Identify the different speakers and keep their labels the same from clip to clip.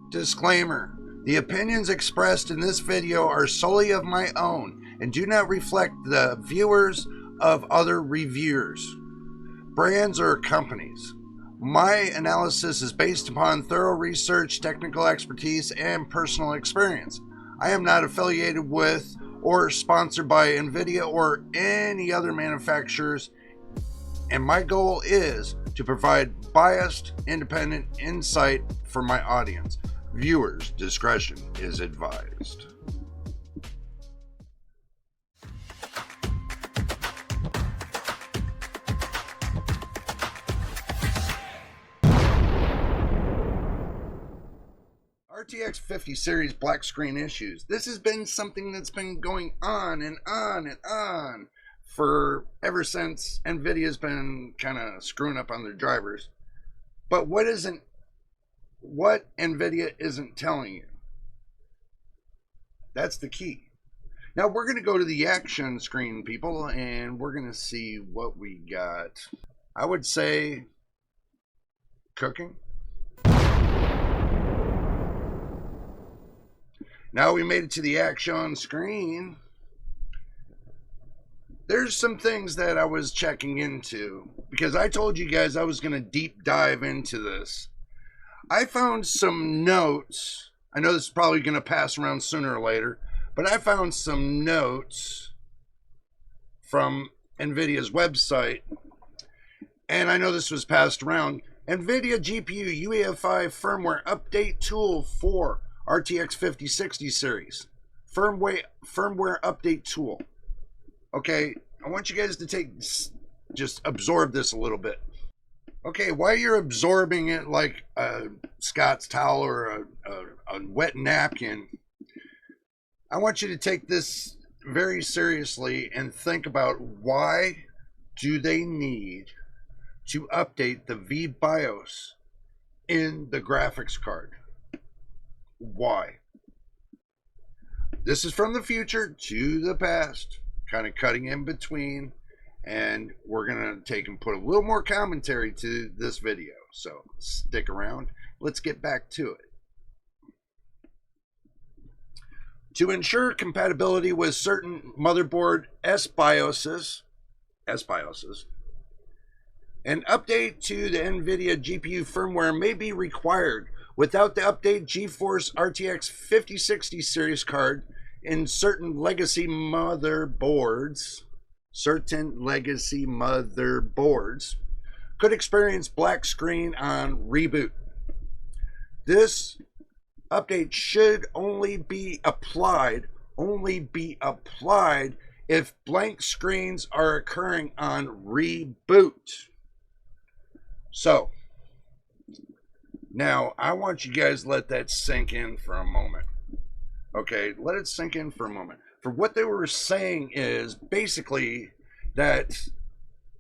Speaker 1: Disclaimer: the opinions expressed in this video are solely of my own and do not reflect the viewers of other reviewers, brands, or companies. My analysis is based upon thorough research, technical expertise, and personal experience. I am not affiliated with or sponsored by Nvidia or any other manufacturers, and my goal is to provide biased, independent insight for my audience. Viewers' discretion is advised. RTX 50 series black screen issues. This has been something that's been going on and on and on for ever since Nvidia's been kind of screwing up on their drivers. But what Nvidia isn't telling you? That's the key. Now we're going to go to the action screen, people, and we're going to see what we got. I would say cooking. Now we made it to the action screen. There's some things that I was checking into because I told you guys I was going to deep dive into this. I found some notes. I know this is probably going to pass around sooner or later, but I found some notes from Nvidia's website, and I know this was passed around. Nvidia GPU UEFI firmware update tool for RTX 5060 series. Firmware update tool. Okay, I want you guys to just absorb this a little bit. Okay, while you're absorbing it like a Scott's towel or a wet napkin, I want you to take this very seriously and think about why do they need to update the BIOS in the graphics card? Why? This is from the future to the past, kind of cutting in between. And we're going to take and put a little more commentary to this video. So stick around. Let's get back to it. To ensure compatibility with certain motherboard BIOSes, an update to the Nvidia GPU firmware may be required. Without the update, GeForce RTX 5060 series card in certain legacy motherboards could experience black screen on reboot. This update should only be applied if blank screens are occurring on reboot. So now I want you guys to let that sink in for a moment. Okay, let it sink in for a moment. For what they were saying is basically that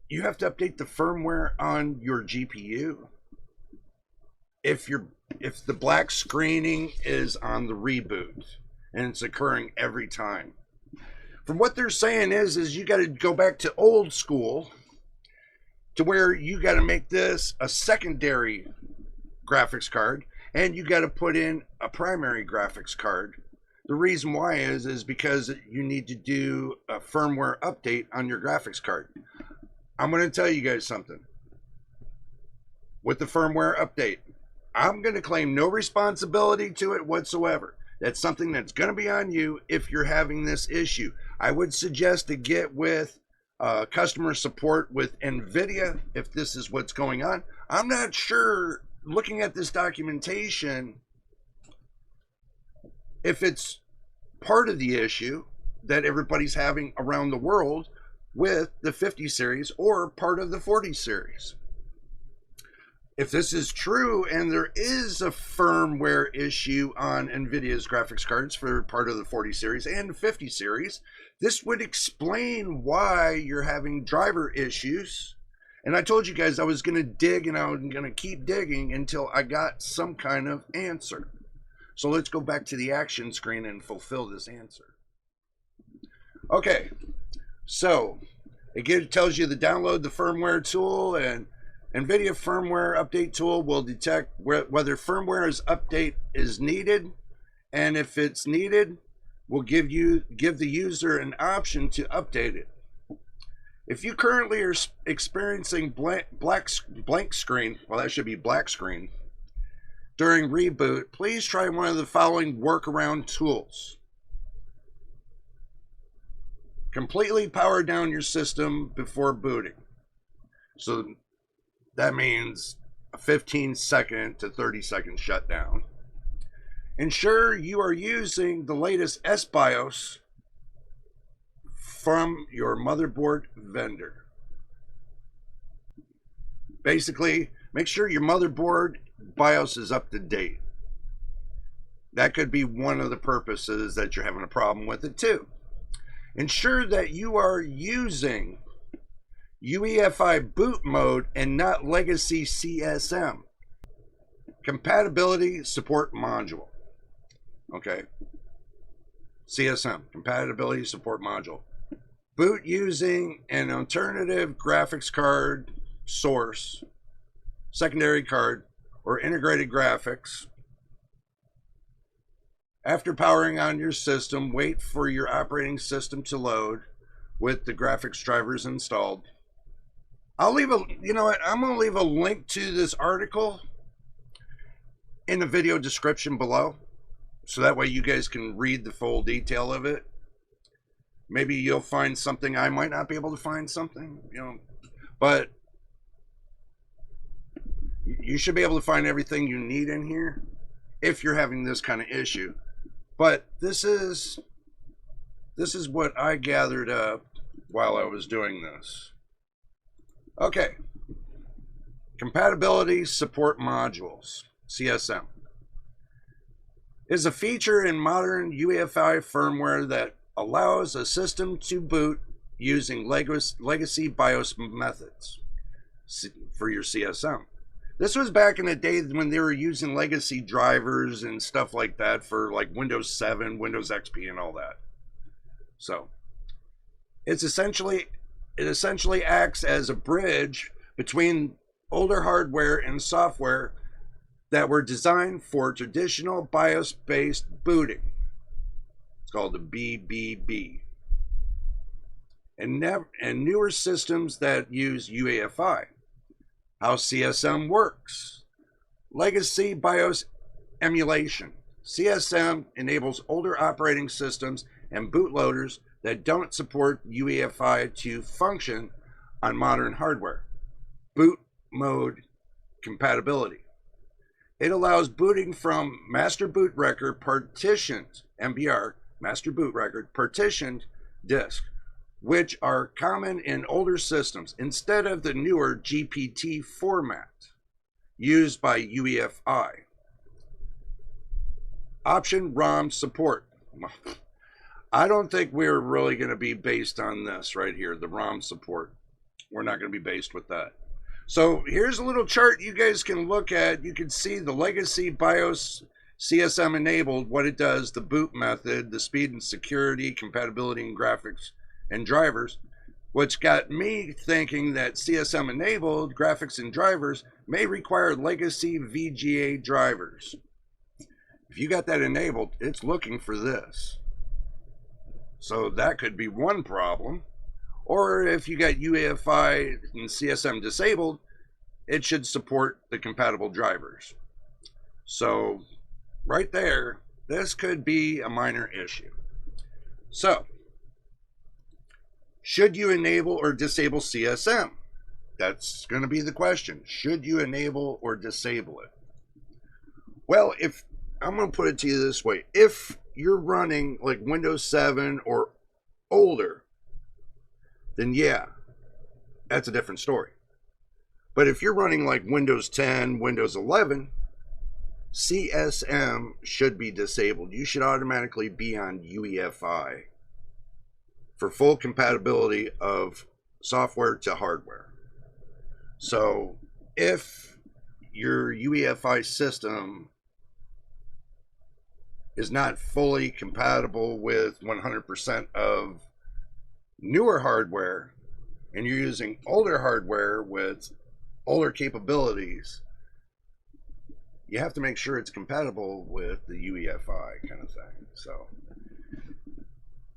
Speaker 1: you have to update the firmware on your GPU if the black screening is on the reboot and it's occurring every time. From what they're saying is you got to go back to old school to where you got to make this a secondary graphics card and you got to put in a primary graphics card. The reason why is because you need to do a firmware update on your graphics card. I'm going to tell you guys something. With the firmware update, I'm going to claim no responsibility to it whatsoever. That's something that's going to be on you if you're having this issue. I would suggest to get with customer support with Nvidia if this is what's going on. I'm not sure, looking at this documentation, if it's part of the issue that everybody's having around the world with the 50 series or part of the 40 series. If this is true and there is a firmware issue on Nvidia's graphics cards for part of the 40 series and 50 series, this would explain why you're having driver issues. And I told you guys I was going to dig, and I was going to keep digging until I got some kind of answer. So let's go back to the action screen and fulfill this answer. Okay, so it tells you to download the firmware tool and Nvidia firmware update tool will detect whether firmware update is needed, and if it's needed, will give the user an option to update it. If you currently are experiencing blank screen, well, that should be black screen, during reboot, please try one of the following workaround tools. Completely power down your system before booting. So that means a 15-second to 30-second shutdown. Ensure you are using the latest SBIOS from your motherboard vendor. Basically, make sure your motherboard BIOS is up to date. That could be one of the purposes that you're having a problem with it too. Ensure that you are using UEFI boot mode and not legacy CSM. Compatibility support module. Okay. CSM, compatibility support module. Boot using an alternative graphics card source, secondary card, or integrated graphics. After powering on your system, wait for your operating system to load with the graphics drivers installed. I'll leave a, you know what, I'm going to leave a link to this article in the video description below, so that way you guys can read the full detail of it. Maybe you'll find something I might not be able to find something, you know, but you should be able to find everything you need in here if you're having this kind of issue. But this is what I gathered up while I was doing this. Okay. Compatibility support modules, CSM, is a feature in modern UEFI firmware that allows a system to boot using legacy BIOS methods for your CSM. This was back in the day when they were using legacy drivers and stuff like that for like Windows 7, Windows XP and all that. So it essentially acts as a bridge between older hardware and software that were designed for traditional BIOS-based booting. It's called the BBB. And newer systems that use UEFI. How CSM works. Legacy BIOS emulation. CSM enables older operating systems and bootloaders that don't support UEFI to function on modern hardware. Boot mode compatibility. It allows booting from master boot record partitioned, MBR, master boot record partitioned disk, which are common in older systems, instead of the newer GPT format used by UEFI. Option ROM support. I don't think we're really going to be based on this right here, the ROM support. We're not going to be based with that. So here's a little chart you guys can look at. You can see the legacy BIOS CSM enabled, what it does, the boot method, the speed and security, compatibility and graphics and drivers, which got me thinking that CSM enabled graphics and drivers may require legacy VGA drivers. If you got that enabled, it's looking for this. So that could be one problem. Or if you got UEFI and CSM disabled, it should support the compatible drivers. So right there, this could be a minor issue. So should you enable or disable CSM? That's going to be the question. Should you enable or disable it? Well, if I'm going to put it to you this way. If you're running like Windows 7 or older, then yeah, that's a different story. But if you're running like Windows 10, Windows 11, CSM should be disabled. You should automatically be on UEFI for full compatibility of software to hardware. So if your UEFI system is not fully compatible with 100% of newer hardware, and you're using older hardware with older capabilities, you have to make sure it's compatible with the UEFI kind of thing. So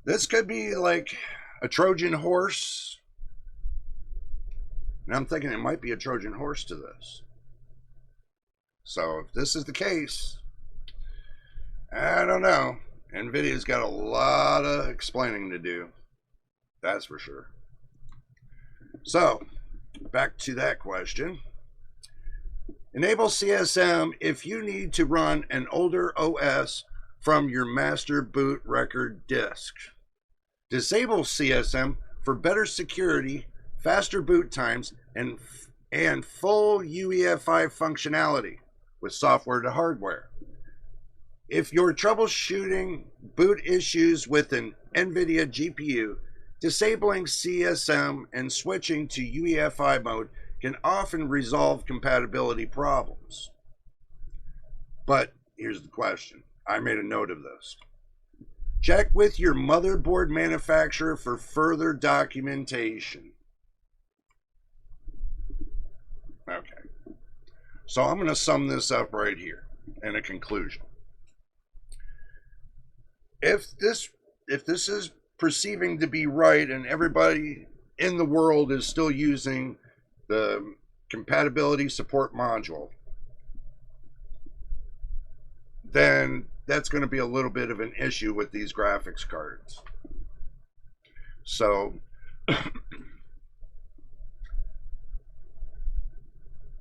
Speaker 1: this could be like a Trojan horse. And I'm thinking it might be a Trojan horse to this. So if this is the case, I don't know. Nvidia's got a lot of explaining to do. That's for sure. So back to that question. Enable CSM if you need to run an older OS from your master boot record disk. Disable CSM for better security, faster boot times, and full UEFI functionality with software to hardware. If you're troubleshooting boot issues with an Nvidia GPU, disabling CSM and switching to UEFI mode can often resolve compatibility problems. But here's the question. I made a note of this. Check with your motherboard manufacturer for further documentation. Okay. So I'm going to sum this up right here in a conclusion. If this is perceiving to be right and everybody in the world is still using the compatibility support module, then that's going to be a little bit of an issue with these graphics cards. So,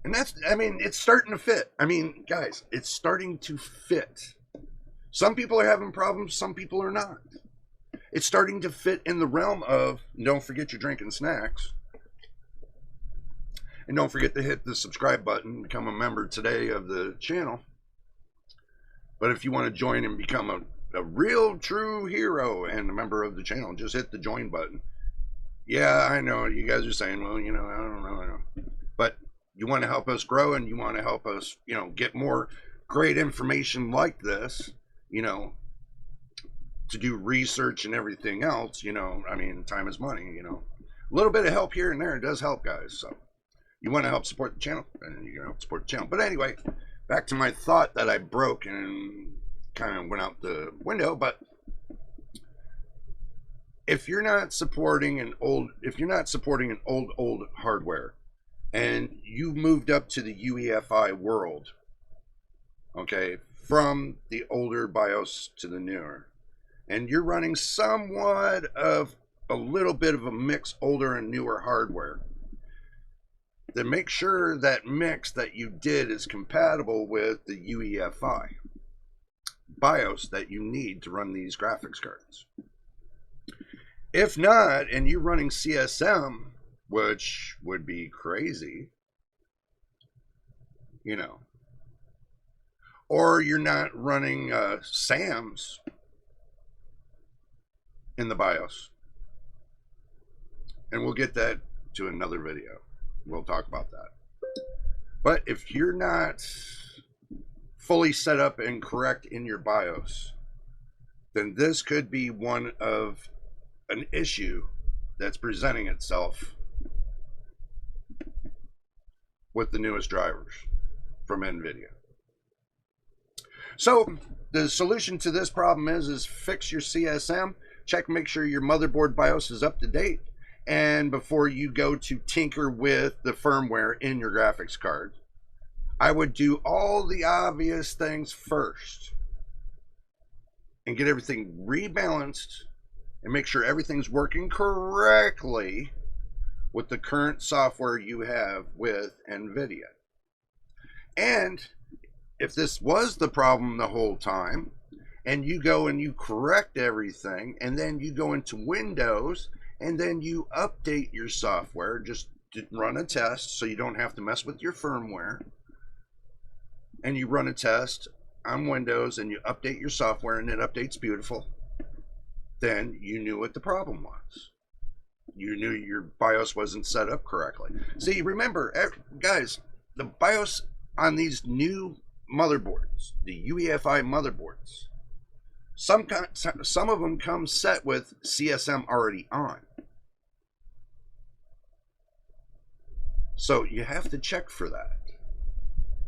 Speaker 1: and that's, I mean, it's starting to fit. I mean, guys, it's starting to fit. Some people are having problems, some people are not. It's starting to fit in the realm of, don't forget your drink and snacks. And don't forget to hit the subscribe button, become a member today of the channel. But if you want to join and become a real true hero and a member of the channel, just hit the join button. Yeah, I know you guys are saying, well, you know, I don't know. But you want to help us grow and you want to help us, you know, get more great information like this, you know, to do research and everything else, you know, I mean, time is money, you know. A little bit of help here and there does help, guys. So you want to help support the channel, and you can help support the channel. But anyway, back to my thought that I broke and kind of went out the window. But if you're not supporting an old hardware, and you've moved up to the UEFI world, okay, from the older BIOS to the newer, and you're running somewhat of a little bit of a mix older and newer hardware, then make sure that mix that you did is compatible with the UEFI BIOS that you need to run these graphics cards. If not, and you're running CSM, which would be crazy, you know, or you're not running SAMs in the BIOS, and we'll get that to another video. We'll talk about that. But if you're not fully set up and correct in your BIOS, then this could be one of an issue that's presenting itself with the newest drivers from Nvidia. So the solution to this problem is fix your CSM, check, make sure your motherboard BIOS is up to date, and before you go to tinker with the firmware in your graphics card, I would do all the obvious things first and get everything rebalanced and make sure everything's working correctly with the current software you have with Nvidia. And if this was the problem the whole time, and you go and you correct everything, and then you go into Windows, and then you update your software, just to run a test so you don't have to mess with your firmware, and you run a test on Windows, and you update your software, and it updates beautiful, then you knew what the problem was. You knew your BIOS wasn't set up correctly. See, remember, guys, the BIOS on these new motherboards, the UEFI motherboards, some of them come set with CSM already on. So you have to check for that.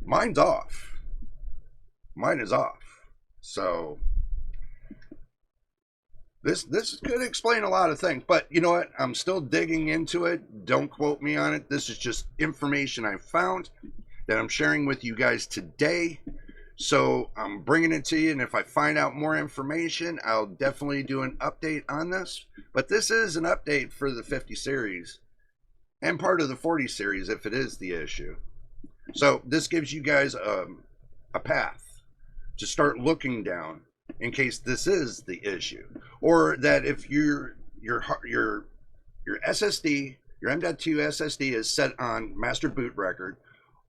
Speaker 1: Mine's off. Mine is off. So this could explain a lot of things, but you know what? I'm still digging into it. Don't quote me on it. This is just information I found that I'm sharing with you guys today. So I'm bringing it to you, and if I find out more information, I'll definitely do an update on this. But this is an update for the 50 series and part of the 40 series if it is the issue. So this gives you guys a path to start looking down in case this is the issue, or that if your SSD, your M.2 SSD is set on master boot record,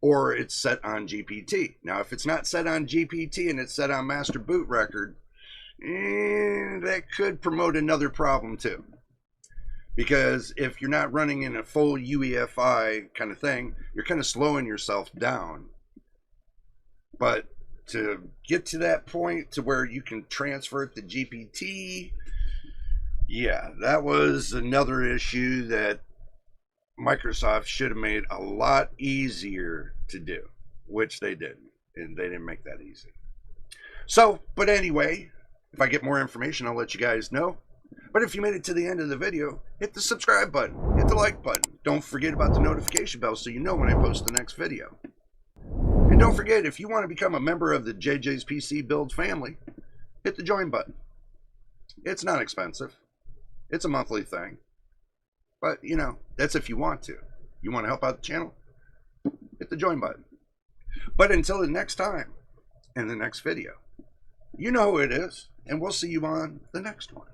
Speaker 1: or it's set on GPT. Now, if it's not set on GPT and it's set on master boot record, that could promote another problem too. Because if you're not running in a full UEFI kind of thing, you're kind of slowing yourself down. But to get to that point to where you can transfer it to GPT, yeah, that was another issue that Microsoft should have made a lot easier to do, which they didn't, and they didn't make that easy. So, but anyway, if I get more information, I'll let you guys know. But if you made it to the end of the video, hit the subscribe button, hit the like button. Don't forget about the notification bell so you know when I post the next video. And don't forget, if you want to become a member of the JJ's PC Build family, hit the join button. It's not expensive. It's a monthly thing. But, you know, that's if you want to. You want to help out the channel? Hit the join button. But until the next time, in the next video, you know who it is, and we'll see you on the next one.